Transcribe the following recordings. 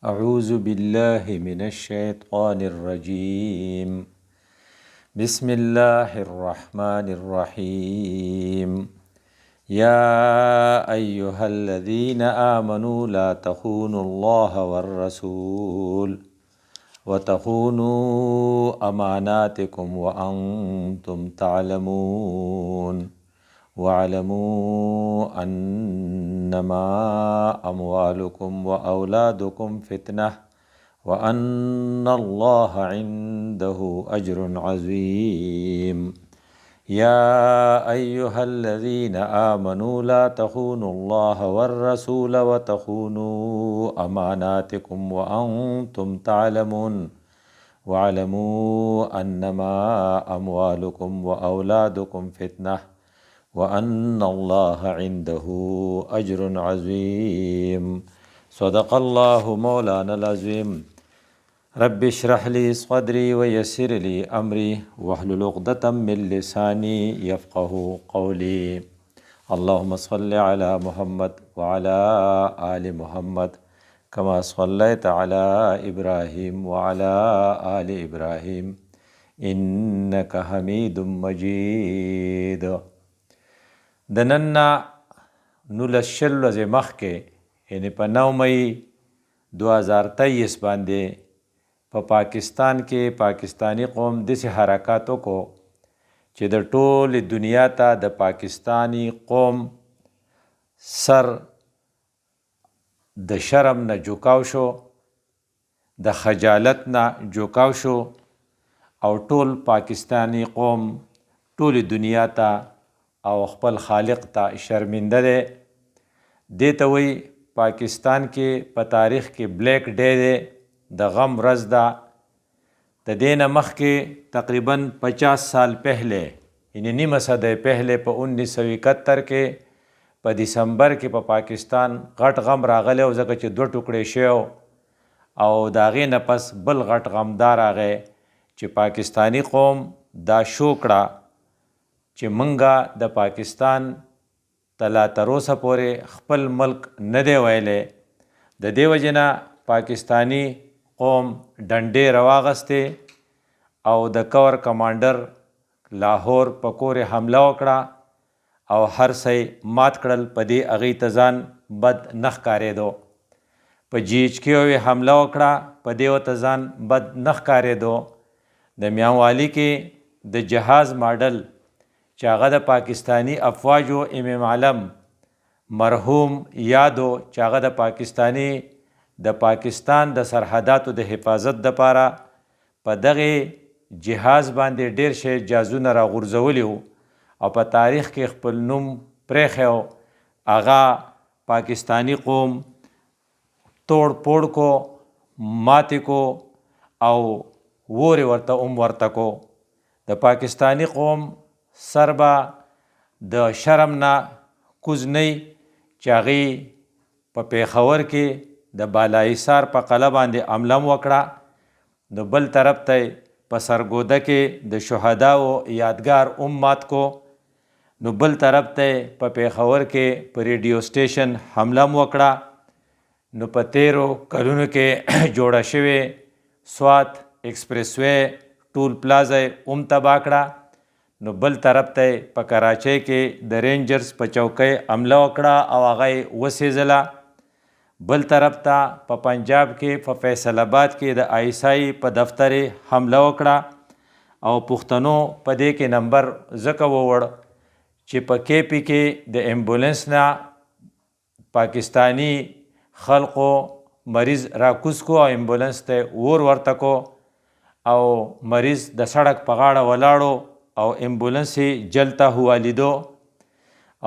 أعوذ بالله من الشيطان الرجيم. بسم الله الرحمن الرحيم. يا أيها الذين آمنوا لا تخونوا الله والرسول وتخونوا أماناتكم وأنتم تعلمون واعلموا أنما أموالكم وأولادكم فتنة وأن الله عنده أجر عظيم. يا أيها الذين آمنوا لا تخونوا الله والرسول وتخونوا أماناتكم وأنتم تعلمون واعلموا أنما أموالكم وأولادكم فتنة وأن الله عنده أجر عظيم. صدق الله مولانا العظيم. رب اشرح لي صدري ويسر لي أمري واحلل عقدة من لساني يفقه قولي. اللهم صل على محمد وعلى آل محمد كما صليت على إبراهيم وعلى آل إبراهيم إنك حميد مجيد. د نن نه 19 ورځې مخکې یعنې په 9 مئی 2023 باندې په پاکستان کې پاکستانی قوم داسې حرکات وکړو چې د ټولې دنیا ته د پاکستانی قوم سر د شرم نه جوکاو شو، د خجالت نه جوکاو شو او ټول پاکستانی قوم ټولې دنیا ته او خپل خالق ته شرمنده دی. دې ته وایي پاکستان کې په تاریخ کې بلیک ډے دی، د غم ورځ ده. د دې نه مخکې تقریبا 50 سال پهلے یعنی نیمه صدۍ پهلے په 1971 کې په دسمبر کې په پاکستان غټ غم راغلی او ځکه چې 2 ټوکړې شوی او د هغې نه پس بل غټ غم دا راغی چې پاکستانی قوم دا شو کړه چې منګه د پاکستان ته لا تر اوسه پورې خپل ملک نه دی ویلی. د دې وجې نه پاکستانی قوم ډنډې راواغستې او د کور کمانډر لاهور په کورې حمله وکړه او هر څه مات کړل. په دې هغې ته ځان بد نه ښکارېدو. په GHQ یې حمله وکړه، په دې ورته ځان بد نه ښکارېدو. د میانوالي کې د جهاز ماډل چې هغه د پاکستانی افواجو امام علم مرحوم یادو چې هغه د پاکستان د سرحداتو د حفاظت دپاره په دغې جهاز باندې ډیر شی جازونه راغورځولي وو او په تاریخ کې خپل نوم پرېښی و. هغه پاکستانی قوم توڑ پوڑ کو، ماتې کو او وورې ورته ورته کو. د پاکستانی قوم سر به د شرم نه کوز نه چې هغې په پیښور کې د بالاحصار په قلعه باندې حمله وکړه. نو بل طرف ته په سرګوده کې د شهداو یادګار مات کو. نو بل طرف ته په پیښور کې په ریډیو سټیشن حمله وکړه. نو په 13 کلونو کې جوړه شوې سوات ایکسپریس وے ټول پلازا تباه کړه. نو بل طرف ته په کراچۍ کې د رینجرز په چوکۍ حمله وکړه او هغه یې وسېزله. بل طرف ته په پنجاب کې په فیصل آباد کې د ISI په دفتر حمله وکړه او پښتنو په دې کې نمبر ځکه ووړ چې په KP کې د ایمبولنس نه پاکستانی خلقو مریض راکوز کو او ایمبولنس ته ورته کو او مریض د سړک په غاړه ولاړو او ایمبولنس یې جلته حوالیدو.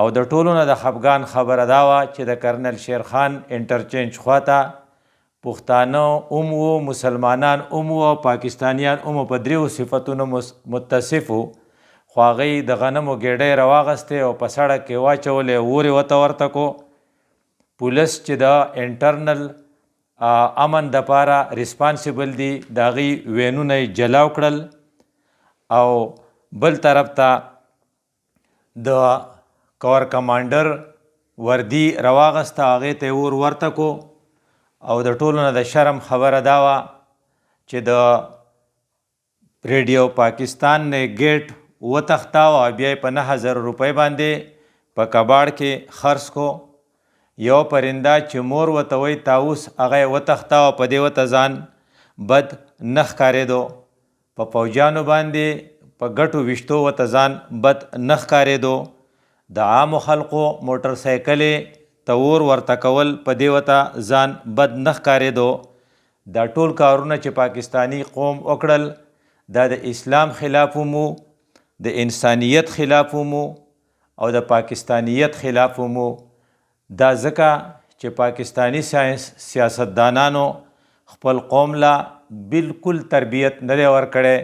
او د ټولو نه د خفګان خبره دا وه چې د کرنل شیرخان انټرچینج خواته پښتانه وو، مسلمانان وو، پاکستانیان وو، په 3 صفتونو متصف وو. خو هغوی د غنمو ګېډۍ راواغستې او په سړک کې واچولې، ورې ورته کو. پولیس چې د انټرنل امن دپاره ریسپانسیبل دي د هغوی وینونه یې جلاو کړل او بل طرف ته د کور کمانډر وردي راواغسته، هغې ته یې ورته کو او د ټولو نه د شرم خبره دا وه چې د ریډیو پاکستان نه ګیټ وتښتاوه او بیا یې په 9000 روپۍ باندې په کباړ کې خرڅ کو. یو پرنده چې مور ورته وایي طاووس هغه یې وتښتاوه، په دې ورته ځان بد نه ښکارېدو. په پوجیانو باندې په ګټو ویشتو ورته ځان بد نه ښکارېدو. د عامو خلقو موټر سایکلې ته اور ورته کول په دې ورته ځان بد نه ښکارېدو. دا ټول کارونه چې پاکستانی قوم وکړل دا د اسلام خلاف مو، د انسانیت خلاف مو او د پاکستانیت خلاف مو. دا ځکه چې پاکستانی سیاستدانانو خپل قوم لا بالکل تربیت نه دی ورکړی.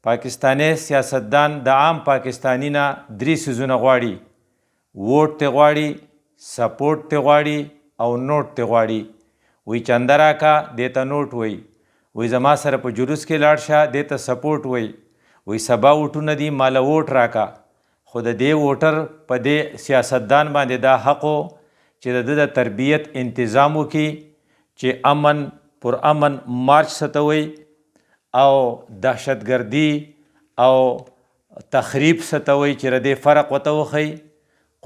پاکستانی سیاستدان د عام پاکستانی نه 3 څیزونه غواړي: ووټ ته غواړي، سپورټ ته غواړي او نوټ ته غواړي. وی چنده راکا دې ته نوټ وی، وی زما سره په جلوس کې لاړ شه دې ته سپورټ وی، وی سبا ووټونه دي ماله ووټ راکا. خو د دې ووټر په دې سیاستدان باندې دا حق چې د د تربیت انتظام وکړي چې امن پر امن مارچ ستوي او دهشتګردي او تخریب ستوي چې ردې فرق ورته وښي،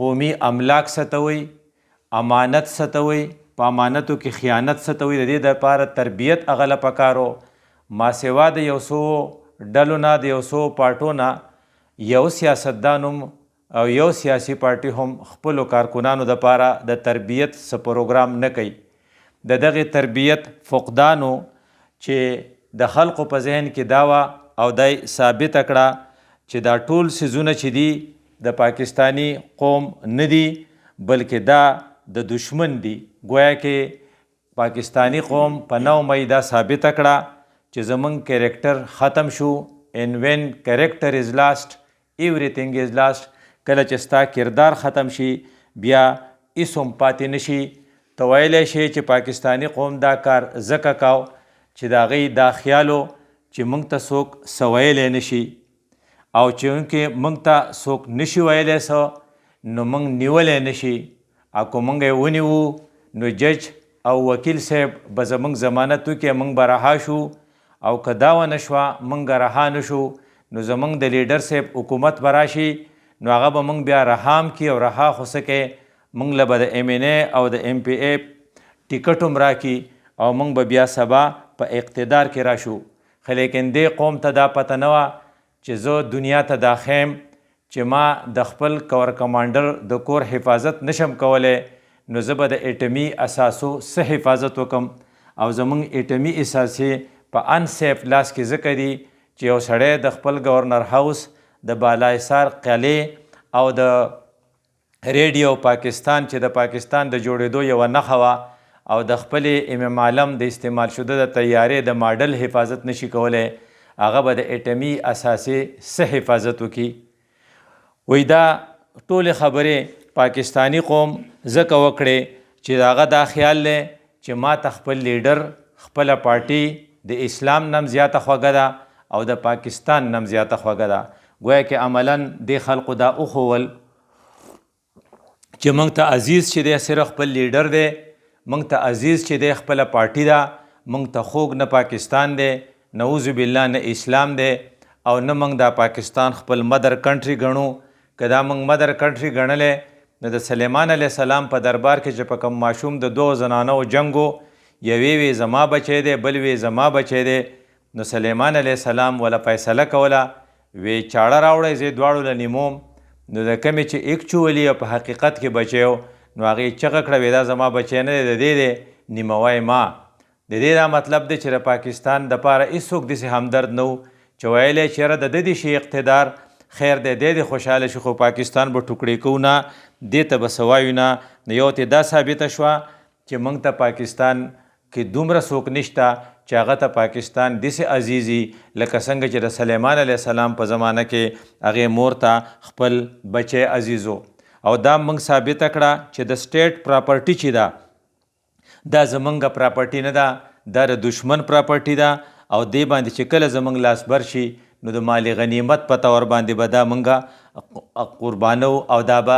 قومي املاک ستوي، امانت ستوي، په امانتو کې خیانت ستوي. د دې دپاره تربیت هغه له پکارو. ما سوا د یو څو ډلو نه، د یو څو پارټو نه یو سیاستدان هم او یو سیاسي پارټي هم خپلو کارکنانو دپاره د تربیت څه پروګرام نه کوي. د دغې تربیت فقدانو چې د خلقو په ذهن کې دا وه او دی ثابته کړه چې دا ټول څیزونه چې دي د پاکستانی قوم نه دي بلکې دا د دشمن دي. گویا کې پاکستانی قوم په 9 مئی دا ثابته کړه چې زمونږ کریکټر ختم شو. and when character is lost everything is lost. کله چې ستا کردار ختم شي بیا هیڅ هم پاتې نشي. ته ویلی شي چې پاکستانی قوم دا کار ځکه کاو چې د هغوی دا خیالو چې موږ ته څوک څه ویلی نشي او چونکې موږ ته څوک نشي ویلی څه نو موږ نیولی نشي. او که موږ یې ونیوو نو جج او وکیل صاحب به زموږ ضمانت وکړي، موږ به رها شو. او که دا ونه شوه موږ رها نه شو نو زموږ د لیډر صاحب حکومت به راشي نو هغه به موږ بیا رها هم کړي او رها خو څه کوي موږ له به د MNA او د MPA ټیکټ هم راکړي او موږ به بیا سبا په اقتدار کې راشو. خو لیکن دې قوم ته دا پته نه وه چې زه دنیا ته دا خیم چې ما د خپل کور کمانډر د کور حفاظت نشم کولی نو زه به د اټمي اساسو څه حفاظت وکم. او زموږ اټمي اساسې په انسیف لاس کې ځکه دي چې یو سړی د خپل گورنر هاوس د بالاحصار قلعې او د ریډیو پاکستان چې د پاکستان د جوړېدو یوه نښه وه او د خپلې امام عالم د استعمال شده د طیارې د ماډل حفاظت نشي کولی، هغه به د اټمي اساسې څه حفاظت وکړي. وی دا ټولې خبرې پاکستانی قوم ځکه وکړې چې هغه دا خیال دی چې ما ته خپل لیډر خپله پارټي د اسلام نم زیاته خوږه ده او د پاکستان نم زیاته خوږه ده. گویا کې عملاً دې خلقو دا وښول چې موږ ته عزیز چې دی صرف خپل لیډر دی، موږ ته عزیز چې دی خپله پارټي ده، موږ ته خوږ نه پاکستان دی، نعوذ بالله نه اسلام دی او نه موږ دا پاکستان خپل مدر کنټري ګڼو. که دا موږ مدر کنټري ګڼلی نو د سلیمان علیه السلام په دربار کې چې په کوم ماشوم د 2 زنانو جنګو یوې وی زما بچی دی بل وی زما بچی دی نو سلیمان علیه السلام ولا فیصله کوله وی چاړه راوړی زه دواړو له نیموم. نو د کمې چې ایکچولی په حقیقت کې بچی و نو هغې چغه کړه وی دا زما بچی نه دی د دې دی نیموی ما. د دې دا مطلب دی چې د پاکستان دپاره هېڅوک داسې همدرد نه و چې ویلی چې یاره د ده دې شي اقتدار خیر دی دی خوشحاله شي خو پاکستان به ټوکړې کوو نه، دې ته به څه وایو نه. نو یو ته دا ثابته شوه چې موږ ته پاکستان کې دومره څوک نشته چې هغه ته پاکستان داسې عزیزي لکه څنګه چې د سلیمان علیه السلام په زمانه کې هغې مور ته خپل بچی عزیز و. او دا موږ ثابته کړه چې د سټیټ پراپرټي چې ده دا زمونږ پراپرټي نه ده، دا د دشمن پراپرټي ده او دې باندې چې کله زمونږ لاس بر شي نو د مال غنیمت په طور باندې به دا مونږه قربانو او دا به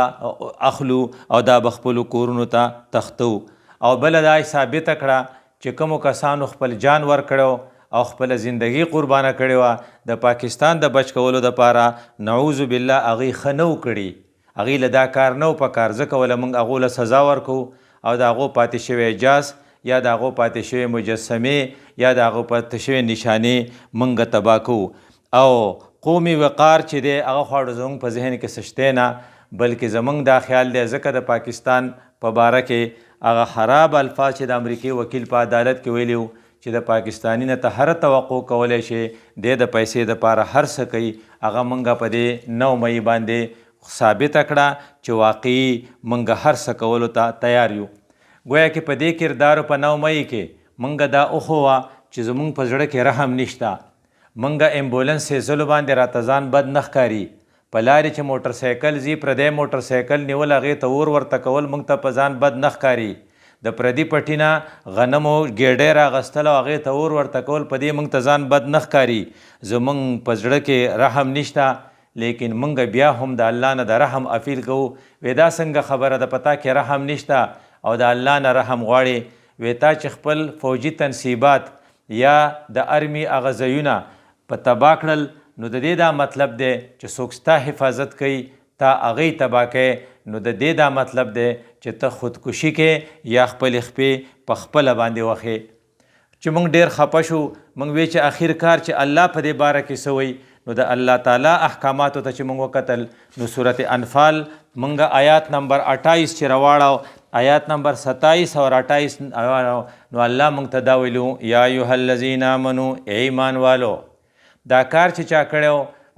اخلو او دا به خپلو کورونو ته تښتو. او بله دا ثابته کړه چې کومو کسانو خپل جان ورکړو او خپل زندگی قربانه کړې وه د پاکستان د بچ کولو دپاره، نعوذ بالله هغوی ښه نه کړي، هغوی له دا کار نه په کار، ځکه وله موږ هغو له سزا ورکو او د هغو پاتې شوی جاس یا د هغو پاتې شوی مجسمې یا د هغو پاتې شوی نشانې موږ تباه کوو. او قومي وقار چې دی هغه خواړه زموږ په ذهن کې سشتی نه، بلکې زموږ دا خیال دی ځکه د پاکستان په باره کې هغه خراب الفاظ چې د امریکې وکیل په عدالت کې ویلي چې د پاکستاني نه ته هر توقع کولی شي دی د پیسې دپاره هر څه کوي، هغه موږ په دې 9 مئی باندې ثابته کړه چې واقعي موږ هر څه کولو ته تیار یو. گویا کې په دې کردارو په 9 مئی کې موږ دا وښوه چې زموږ په زړه کې رحم نشته. موږ امبولنس سیزلو باندې راته ځان بد نه ښکاري، په لارې چې موټر سایکل ځي پردی موټر سایکل نیول هغې ته اور ورته کول موږ ته په ځان بد نه ښکاري، د پردي پټي نه غنمو ګېډۍ راغستل او هغې ته اور ورته کول په دې موږ ته ځان بد نه ښکاري. زموږ په زړه کې رحم نشته، لیکن موږ بیا هم د الله نه د رحم اپیل کوو. وی دا څنګه خبره ده، پتا کې رحم نشته او د الله نه رحم غواړي. وی تا چې خپل فوجي تنصیبات یا د ارمي هغه ځایونه په تباه کړل، نو د دې دا مطلب دی چې څوک ستا حفاظت کوي تا هغې تباه کوې، نو د دې دا مطلب دی چې ته خودکشي کې یا خپلې خپې په خپله باندې وخې. چې موږ ډېر خفه شو، موږ وی چې اخر کار چې الله په دې باره کې څه وایي، نو د الله تعالی احکاماتو ته چې موږ وکتل، نو صورت انفال موږ آیات نمبر 28 چې راواړو، آیات نمبر 27 او 28 نو الله موږ ته دا ویلو یا ایها الذین آمنو، ای ایمان والو. دا کار چې چا کړی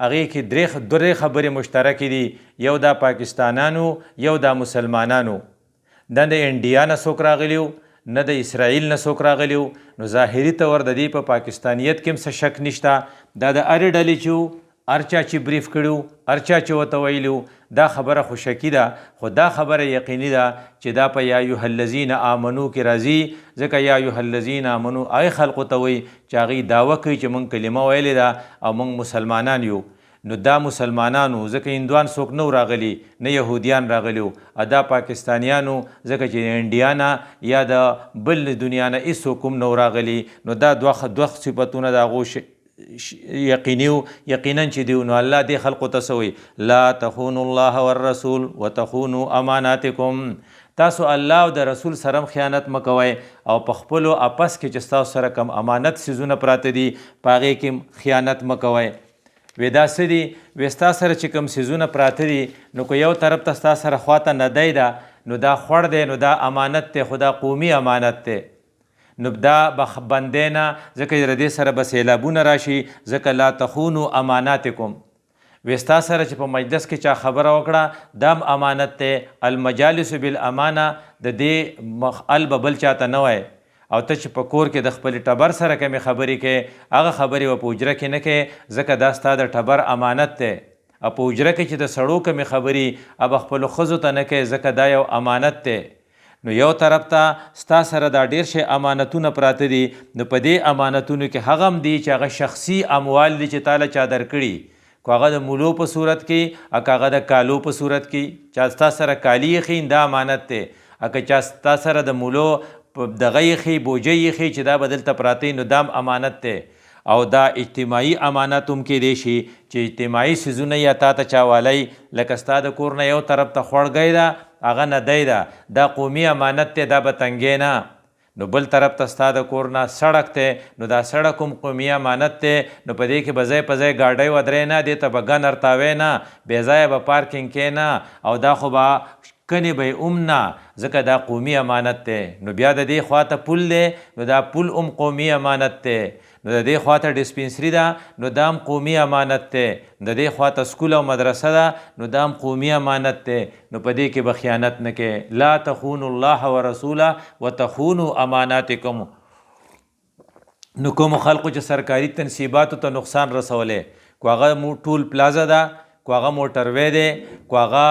هغې کې درې خبرې مشترکې دي، یو دا پاکستانانو، یو دا مسلمانانو. نه د انډیا نه څوک راغلي وو، نه د اسرائیل نه څوک راغلي وو، نو ظاهري طور د دې په پاکستانیت کې هم څه شک نشته. دا د هرې ډلې چې وو، هر چا چې بریف کړي وو، هر چا چې ورته ویلي وو، دا خبره خو شکي ده، خو دا خبره یقیني ده چې دا په یا ایها الذین آمنو کې راځي، ځکه یا ایها الذین آمنو هغې خلقو ته وایي چې هغوی دعوه کوي چې موږ کلمه ویلې ده او موږ مسلمانان یو. نو دا مسلمانانو ځکه هندوان څوک نو راغلي، نه یهودیان راغلي وو، دا پاکستانیانو ځکه چې انډیا نه یا د بل دنیا نه هېڅوک هم نو راغلي، نو دا دوه صفتونه د هغو یقینا چې دیو. نو الله دې خلقو ته څه وایي، لا تخونوا الله والرسول وتخونوا اماناتکم، تاسو الله او د رسول سره خیانت مکوئ او په خپلو اپس کې چې ستاسو سره کم امانت څیزونه پراته دي په هغې کې خیانت مکوئ. وی دا څه دي؟ وی ستا سره چې کوم څیزونه پراته دي، نو که یو طرف ته ستا سره خواته ندی ده، نو دا خوړ دی، نو دا امانت دی، خو دا قومي امانت دی، نو دا بندی نه، ځکه د دې سره به سیلابونه راشي، ځکه لا تخونوا اماناتکم. وی ستا سره چې په مجلس کې چا خبره وکړه دا هم امانت دی. المجالس بالامانه، د دې ال به بل چاته نه وای، او ته چې په کور کې د خپلې ټبر سره کمې خبرې کې، هغه خبرې به په حجره کې نه کې، ځکه دا ستا د ټبر امانت دی. او په حجره کې چې د سړو کمې خبرې هغه خپلو ښځو ته نه کوې، ځکه دا یو امانت دی. نو یو طرف ته ستا سره دا ډېر شی امانتونه پراته دي، نو په دې امانتونو کې هغه هم دي چې هغه شخصي اموال دي چې تاله چا درکړي، که هغه د مولو په صورت کې، که هغه د کالو په صورت کې، چا ستا سره کالي یې دا امانت دی، که چا ستا سره د مولو دغه یې بوجۍ یې چې دا به دلته پراته نو دا هم امانت دی. او دا اجتماعي امانت هم کیدی شي چې اجتماعي څیزونه یا تا ته چا والی، لکه ستا د کور نه یو طرف ته خوړګی ده هغه ندی ده، دا قومي امانت دی، دا به تنګی نه. نو بل طرف ته ستا د کور نه سړک دی، نو دا سړک هم قومي امانت دی، نو په دې کې به ځای په ځای ګاډۍ ودرې نه، دې ته به ګن ارتاوی نه، بې ځایه به پارکینګ کې نه، او دا خو به کنې به یې نه، ځکه دا قومي امانت دی. نو بیا د دې خواته پول دی، نو دا پول هم قومي امانت دی. نو د دې خواته ډسپنسري ده، نو دا هم قومي امانت دی. د دې خواته سکول او مدرسه ده، نو دا هم قومي امانت دی. نو په دې کې به خیانت نه کې. لا تخونوا الله ورسوله وتخونوا اماناتکم. نو کومو خلقو چې سرکاري تنصیباتو ته نقصان رسولی، کو هغه ټول پلازه ده، کو هغه موټروی دی، کو هغه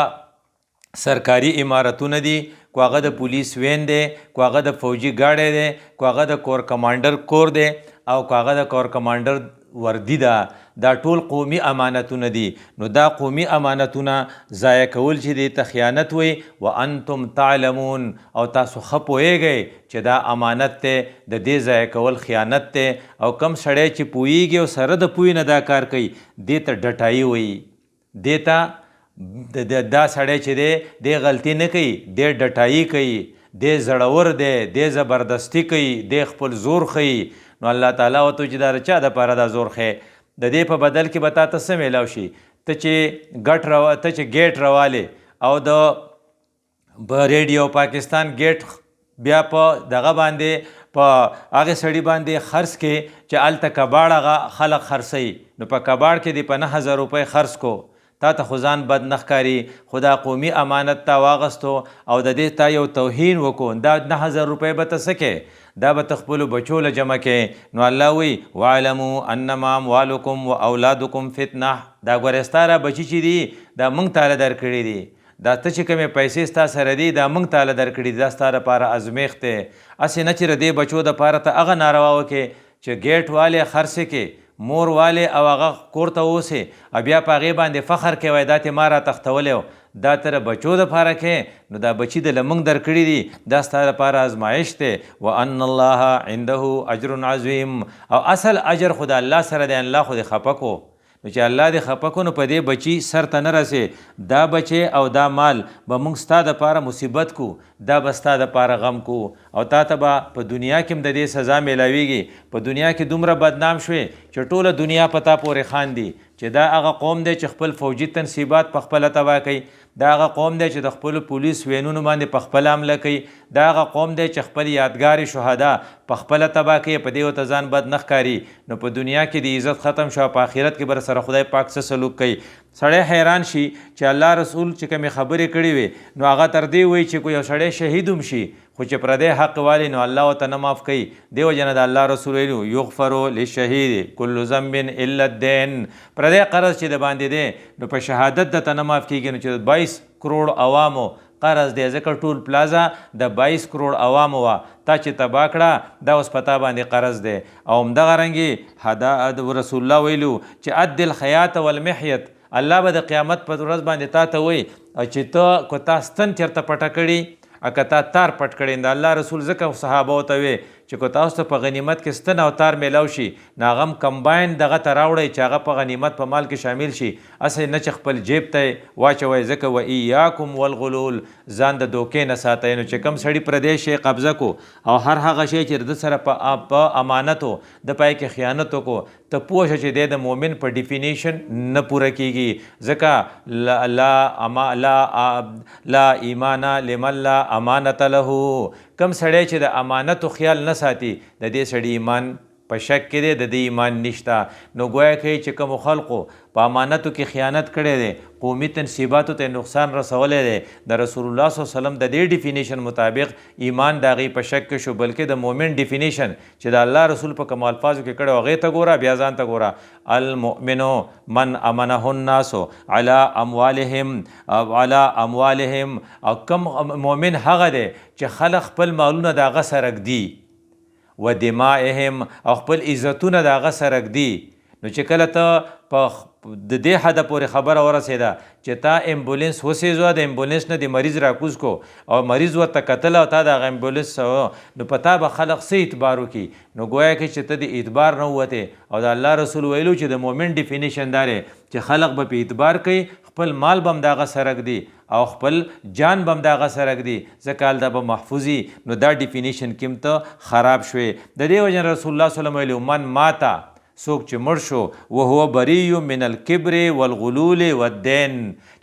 سرکاري عمارتونه دي، کو هغه د پولیس وین دی، کو هغه د فوجي ګاډی دی، کو هغه د کور کمانډر کور دی، او کو هغه د کور کمانډر وردی ده، دا ټول قومي امانتونه دي. نو دا قومي امانتونه ضایع کول چې دی ته خیانت وي. وانتم تعلمون، او تاسو ښه پوهیږئ چې دا امانت دی، د دې ضایع کول خیانت دی. او کم سړی چې پوهیږي او سره د پوهې نه دا کار کوي دې ته ډټایي وایي. دې ته دا سړی چې دی دې غلطي نه کوي، دې ډټایي کوي، دې زړور دی، دې زبردستی کوي، دې خپل زور ښیي. نو الله تعالی ورته چې دا چا دپاره دا زور ښیي؟ د دې په بدل کې به تا ته څه میلاو شي؟ ته چې ګیټ راوالې او د ریډیو پاکستان ګیټ بیا په دغه باندې په هغې سړي باندې خرڅ کې چې هلته کباړ هغه خلک خرڅوي، نو په کباړ کې دې په 9000 روپۍ خرڅ کو، تا ته خو ځان بد نه ښکاري، خو دا قومي امانت تا واغستو او د دې تا یو توهین وکړو، دا 9000 روپۍ به ته څه کې؟ دا به ته خپلو بچو له جمع کې. نو الله وی وعلموا انما اموالکم و اولادکم فتنه. دا ګورې ستا را بچي چې دي دا موږ تاله درکړي دي، دا ته چې کومې پیسې ستا سره دي دا موږ تاله درکړي دي، دا ستا دپاره ازمیښت دی. هسې نه چې د دې بچو دپاره ته هغه ناروا وکړې چې ګیټ والې خرڅې کې، مور والې او هغه کور ته اوسې او بیا په هغې باندې فخر کوی دا ته ما را تختولی و، دا ته د بچو دپاره کې. نو دا بچي د لمونږ درکړي دي، دا ستا دپاره ازمایش دی. وان الله عنده اجر عظیم، او اصل اجر خو د الله سره دی، الله خو دې خفه کو. نو چې الله دې خفه کو نو په دې بچي سر ته نه رسې، دا بچی او دا مال به موږ ستا دپاره مصیبت کو، دا به ستا دپاره غم کو، او تا ته به په دنیا کې هم د دې سزا میلاویږي. په دنیا کې دومره بدنام شوې چې ټوله دنیا په تا پورې خاندي چې دا هغه قوم دی چې خپل فوجي تنصیبات په خپله تباه کوي، دا هغه قوم دی چې د خپلو پولیس وینونو باندې په خپله حمله کوي، دا هغه قوم دی چې خپل یادګار شهدا په خپله تباه کوي، په دې ورته ځان بد نه ښکاري. نو په دنیا کې د عزت ختم شو، په آخرت کې به سره خدای پاک څه سلوک کوي. سړی حیران شي چې الله رسول چې کومې خبرې کړې وي نو هغه تر دې وایي چې یو سړی شهید هم شي خو چې پردی حق والی نو الله ورته نه معاف کوي. دې وجه نه د الله رسول ویلي یغفر للشهید کل ذنب الا الدین. پردی قرض چې د باندې دی نو په شهادت درته نه معاف کېږي. نو چې 22 کروڑ عوامو قرض دی، ځکه ټول پلازا د 22 کروڑ عوامو وه، تا چې تباه کړه دا اوس په تا باندې قرض دی. او همدغه رنګې رسول الله ویلو چې عد الحیات والمحیت، الله به د قیامت په ورځ باندې تا ته وایي چې ته که تا ستن چېرته پټه کړي که تا تار پټ کړی، د الله رسول ځکه صحابه ورته وی چې که تاسو ته په غنیمت کې ستن او تار میلاو شي نو هغه هم کمباین دغه ته راوړئ چې هغه په غنیمت په مال کې شامل شي، هسې نه چې خپل جیب ته واچوئ. ځکه و ایاکم والغلول، ځان د دوکې نه ساتئ. نو چې کوم سړي پردی شی قبضه کو او هر هغه شی چې د سره په امانتو د پای کې خیانت وکړو، ته پوه شه چې د مؤمن په ډیفینیشن نه پوره کیږي. ځکه لا ایمان لمن لا امانت له، کم سړی چې د امانتو خیال نه ساتي د دې سړي ایمان په شک کې دی، د دې ایمان نشته. نو ګویا کوي چې کومو خلقو په امانتو کې خیانت کړی دی، قومي تنصیباتو ته نقصان رسولی دی، د رسول الله صلی الله علیه وسلم د دې ډیفینیشن مطابق ایمان د هغې په شک کې شو. بلکې د مؤمن ډیفینیشن چې د الله رسول په کوم الفاظو کې کړی هغې ته ګوره، بیا ځان ته ګوره. المؤمن من امنه الناس علی اموالهم، او کم مؤمن هغه دی چې خلق خپل مالونه د هغه سره ږدي، و دمائهم، او خپل عزتونه د هغه سره ږدي. نو چې کله ته په د دې حده پورې خبره ورسېده چې تا امبولینس وسېزوه، د امبولینس نه د مریض راکوز کو او مریض ورته کتل او تا د هغه امبولینس نو په تا به خلق څه اعتبار وکړي؟ نو ګویا کې چې ته د اعتبار نه ووتې. او د الله رسول ویلو چې د مؤمن ډیفینیشن دا دی چې خلق به په اعتبار کوي، خپل مال به هم د هغه سره ږدي او خپل جان به هم د هغه سره ږدي، ځکه هلته به محفوظي. نو دا ډیفینیشن کې هم ته خراب شوې. د دې وجه نه رسول الله صلی الله علیه وسلم ویلي من ماته، څوک چې مړ شو وهو بری من الکبر والغلول والدین،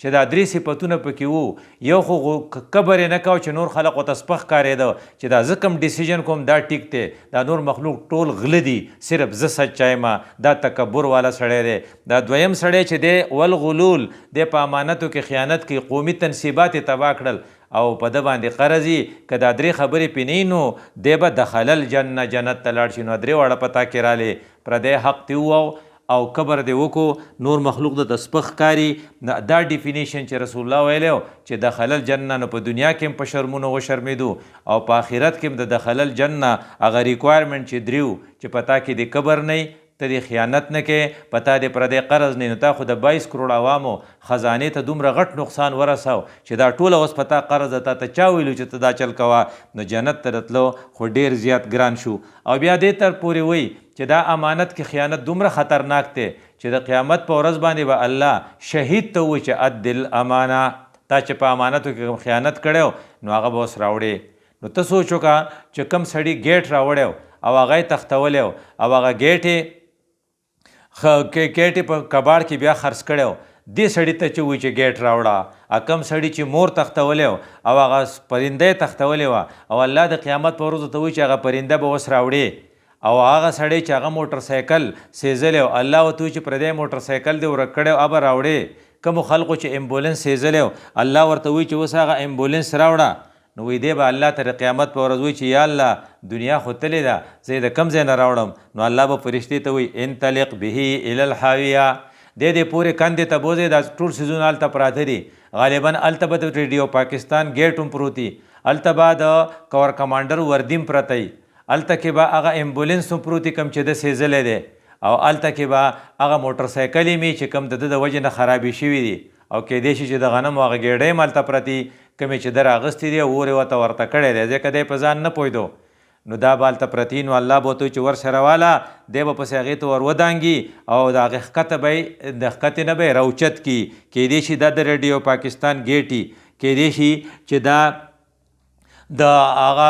چې دا درې صفتونه پکې وو. یو خو کبر یې نه کوه چې نور خلق ورته سپک ښکارېده چې دا زه کوم ډیسیژن کوم دا ټیک دی، دا نور مخلوق ټول غله دي، صرف زه سچ یم، دا تکبر والا سړی دی. دا دویم سړی چې دی والغلول، دی په امانتو کې خیانت کوي، قومي تنصیبات یې تباه کړل او په ده باندې قرضي. که دا درې خبرې پې نه نو دی به دخل الجنه، جنت ته لاړ شي. نو درې واړه په تا کې رالې، پردی حق دې ووو او کبر دې وکړو، نور مخلوق د سپک ښکاري. دا ډیفینیشن چې رسول الله ویلی چې دخل الجنه، نو په دنیا کې هم په شرمونو وشرمېدو او په آخرت کې هم د دخل الجنه هغه ریکوایرمنټ چې دریو چې په تا کې د کبر نه ته دې خیانت نه کې، په تا دې پردی قرض نه، نو تا خو د 22 کروړ عوامو خزانې ته دومره غټ نقصان ورساو چې دا ټوله اوس په تا قرض ده، تا ته چا ویلو چې ته دا چل کوه؟ نو جنت ته رتلو خو ډېر زیات ګران شو. او بیا دې تر پورې وایي چې دا امانت کې خیانت دومره خطرناک دی چې د قیامت په ورځ باندې به الله شهید ته وایي چې اد الامانه، تا چې په امانتو کې خیانت کړی نو هغه به اوس راوړې. نو ته سوچ وکړه چې کوم سړي ګیټ راوړی او هغه یې تختولی او هغه ګیټ یې په کباړ کې بیا خرڅ کړی، دې سړي ته چې وایي چې ګیټ راوړه. کم سړي چې مور تختولی او هغه پرنده یې تختولی وه او الله د قیامت په ورځو ته وایي چې هغه پرنده به اوس راوړې. او هغه سړی چې هغه موټر سایکل سیزلی او الله ورته وایي چې پردی موټر سایکل دې ورک کړی او به راوړې. کومو خلکو چې امبولنس سیزلی الله ورته وایي چې اوس هغه امبولنس راوړه، نو وایي دی به الله ته د قیامت په ورځ وایي چې یا الله دنیا خو تلې ده، زه یې د کوم ځای نه راوړم؟ نو الله به فرشتې ته وایي انطلق به الی الحاویه، دې پورې کندې ته بوځې، دا ټول څیزونه هلته پراته دي. غالبا هلته به د ریډیو پاکستان ګیټ هم پروت وي، هلته به د کور کمانډر وردي هم پرته وي، هلته کې به هغه امبولنس هم پروت وي کوم چې د سیزلی دی، او هلته کې به هغه موټر سایکل یې چې کوم د ده د وجې نه خرابې شوي دي، او کیدای شي چې د غنمو هغه ګېډۍ هم هلته پرتې وي کومې چې ده راغستې دي او اور یې ورته کړی دی، ځکه دی په ځان نه پوهېدو. نو دا به هلته پرتې نو الله به ورته وایي چې ورسره واله، دی به پسې هغې ته ور ودانګي او د هغې ښکته به یې د ښکتې نه به یې راوچت کړي. کیدای شي دا د ریډیو پاکستان ګیټ وي، کیدای شي چې دا د هغه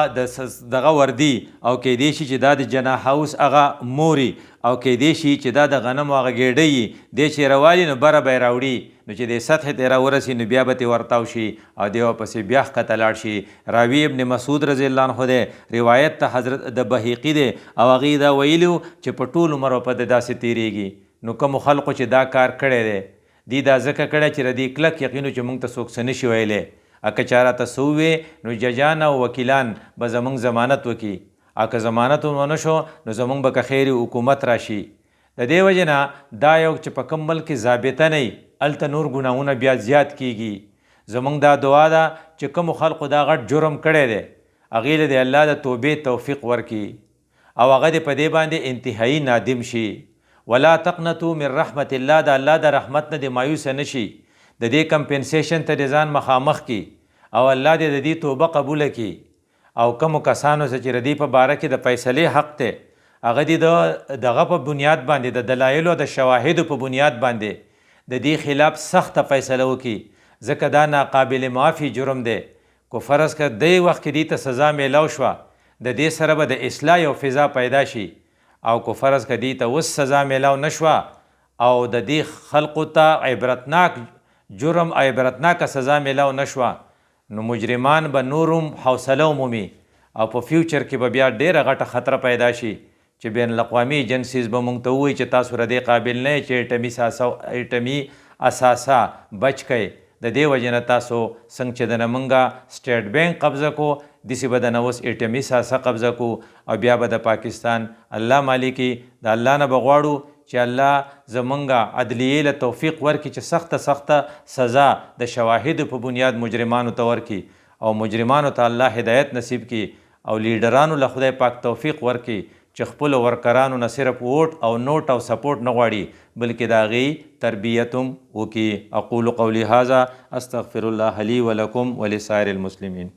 دغه وردي، او کیدای شي چې دا د جناح هاوس هغه موري، او کیدای شي چې دا د غنمو هغه ګېډۍ وي، دی چې راوالي نو بره به یې راوړي، نو چې د سطحې ته یې راورسي نو بیا به ترې ورتاو شي او دی به پسې بیا ښکته لاړ شي. راوي ابن مسعود رضی الله عنه دی، روایت ته حضرت د بهیقي دی او هغې دا ویلي چې په ټول عمر به په ده داسې تېرېږي. نو کومو خلقو چې دا کار کړی دی، دی دا ځکه کړی چې ردې کلک یقین چې موږ ته څوک څه نشي ویلی. که چا راته څه ووې نو ججان او وکیلان به زموږ ضمانت وکړي، که ضمانت ونه شو نو زموږ به که خیر حکومت راشي. د دې وجې نه دا یو چې په کوم ملک کې ضابطه نه وي هلته نور ګناهونه بیا زیات کیږي. زموږ دا دعا ده چې کومو خلقو دا غټ جرم کړی دی هغې له د الله د توبې توفیق ورکړي او هغه دې په دې باندې انتهایي نادم شي. ولا تقنطوا من رحمت الله، د الله د رحمت نه دې مایوسه نه شي، د دې کمپنسیشن ته دې ځان مخامخ کړي او الله دې د دې توبه قبوله کړي. او کومو کسانو چې د دې په باره کې د فیصلې حق دی هغه دې دغه په بنیاد باندې د دلایلو د شواهدو په بنیاد باندې د دې خلاف سخته فیصله وکړي، ځکه دا ناقابل معافي جرم دی. کو فرض که دې وخت کې دې ته سزا میلاو شوه، د دې سره به د اصلاح یو فضا پیدا شي، او کو فرض که دې ته اوس سزا میلاو نه شوه او د دې خلقو ته عبرتناک جرم عبرتناکه سزا میلاو نه شوه، نو مجرمان به نور هم حوصله ومومي او په فیوچر کې به بیا ډېره غټه خطره پیدا شي چې بین الاقوامي ایجنسیز به موږ ته ووایي چې تاسو ردې قابل نه یې چې ایټمي اثاثه بچ کړئ. د دې وجې نه تاسو څنګه چې د نه موږ سټیټ بینک قبضه کو، داسې به د نه اوس ایټمي اثاثه قبضه کو او بیا به د پاکستان الله مالکي د الله نه به غواړو چې الله زمونږ عدلیې له توفیق ورکړي چې سخته سخته سزا د شواهدو په بنیاد مجرمانو ته ورکړي او مجرمانو ته الله هدایت نصیب کړي او لیډرانو له خدای پاک توفیق ورکړي چې خپلو ورکرانو نه صرف ووټ او نوټ او سپورټ نه غواړي بلکې د هغې تربیت هم وکړي. اقول قولي هذا استغفر الله لي ولکم ولسائر المسلمین.